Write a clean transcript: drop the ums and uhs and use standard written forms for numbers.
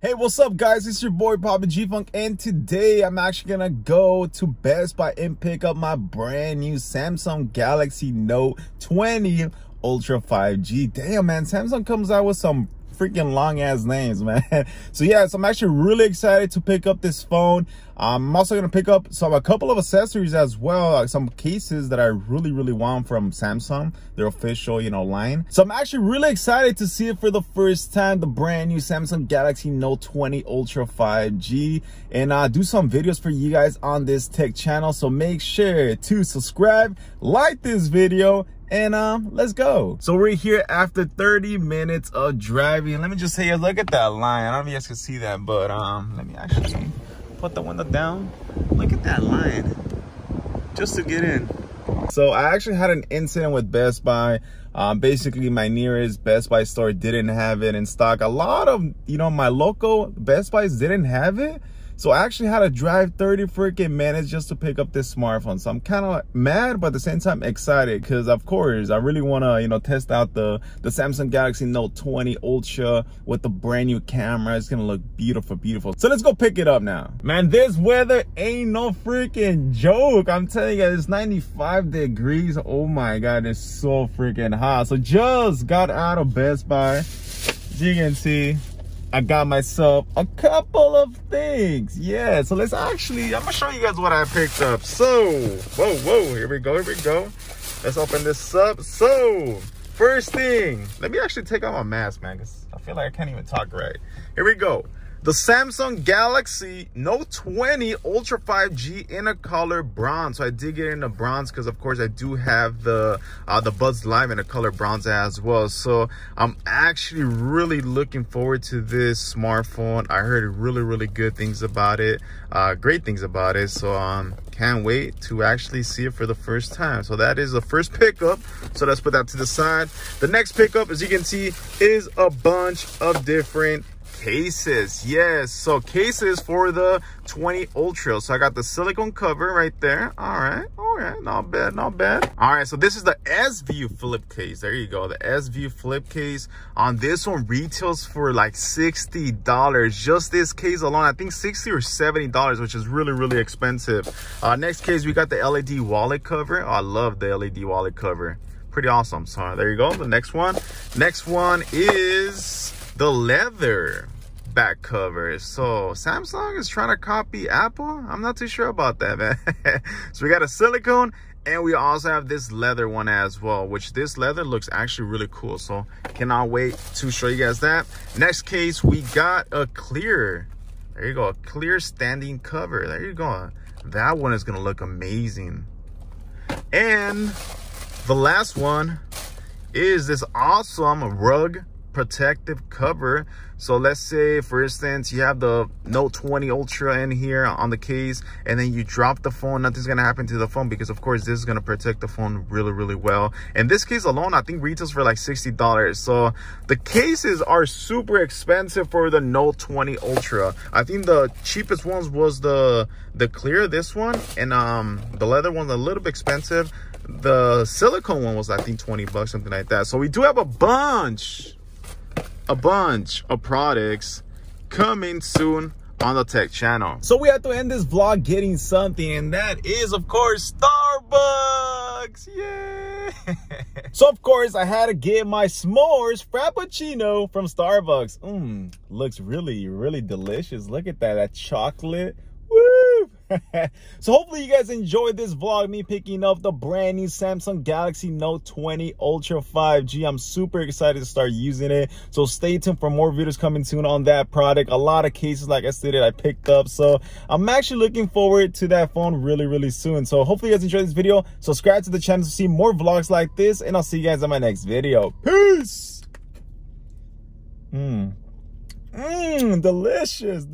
Hey, what's up guys? It's your boy Papa G Funk, and today I'm actually gonna go to Best Buy and pick up my brand new Samsung Galaxy Note 20 Ultra 5G. Damn man, Samsung comes out with some freaking long ass names, man. So I'm actually really excited to pick up this phone. I'm also gonna pick up a couple of accessories as well, like some cases that I really want from Samsung, their official line. So I'm actually really excited to see it for the first time, the brand new Samsung Galaxy Note 20 Ultra 5G, and do some videos for you guys on this tech channel. So make sure to subscribe, like this video, and let's go. So we're here after 30 minutes of driving. Let me just say, look at that line. I don't know if you guys can see that, but let me actually put the window down. Look at that line just to get in. So I actually had an incident with Best Buy. Basically my nearest Best Buy store didn't have it in stock. A lot of my local Best Buys didn't have it. So I actually had to drive 30 freaking minutes just to pick up this smartphone. So I'm kind of mad, but at the same time excited, because of course I really want to test out the Samsung Galaxy Note 20 Ultra with the brand new camera. It's gonna look beautiful. So let's go pick it up now. Man, this weather ain't no freaking joke. I'm telling you guys, it's 95 degrees. Oh my god, it's so freaking hot. So just got out of Best Buy. As you can see, I got myself a couple of things. Yeah, so I'm gonna show you guys what I picked up. So, whoa, here we go. Let's open this up. So, first thing, let me actually take off my mask, man, because I feel like I can't even talk right. Here we go. The Samsung Galaxy Note 20 Ultra 5G in a color bronze. So I did get in a bronze because of course I do have the Buds Live in a color bronze as well. So I'm actually really looking forward to this smartphone. I heard really good things about it, great things about it. So can't wait to actually see it for the first time. So that is the first pickup. So let's put that to the side. The next pickup, as you can see, is a bunch of different cases. Yes, so cases for the 20 Ultra. So I got the silicone cover right there. All right, not bad. All right, so this is the S-View flip case. There you go, the S-View flip case. On this one retails for like $60. Just this case alone, I think $60 or $70, which is really expensive. Next case, we got the LED wallet cover. Oh, I love the LED wallet cover, pretty awesome. So there you go. The next one is the leather back cover. So Samsung is trying to copy Apple. I'm not too sure about that, man. So we got a silicone, and we also have this leather one as well, which this leather looks actually really cool. So cannot wait to show you guys that. Next case, we got a clear, there you go, a clear standing cover. There you go. That one is gonna look amazing. And the last one is this awesome rug protective cover. So let's say, for instance, you have the Note 20 Ultra in here on the case, and then you drop the phone. Nothing's gonna happen to the phone because of course this is gonna protect the phone really well. And this case alone, I think retails for like $60. So the cases are super expensive for the Note 20 Ultra. I think the cheapest ones was the clear, this one, and the leather one's a little bit expensive. The silicone one was, I think, 20 bucks, something like that. So we do have a bunch of products coming soon on the tech channel. So we have to end this vlog getting something, and that is of course Starbucks. Yay! So of course I had to get my s'mores frappuccino from Starbucks. Looks really delicious. Look at that chocolate. Woo! So hopefully you guys enjoyed this vlog, me picking up the brand new Samsung Galaxy Note 20 Ultra 5G. I'm super excited to start using it. So stay tuned for more videos coming soon on that product. A lot of cases, like I stated, I picked up. So I'm actually looking forward to that phone really soon. So hopefully you guys enjoyed this video. Subscribe to the channel to see more vlogs like this, and I'll see you guys in my next video. Peace! Delicious.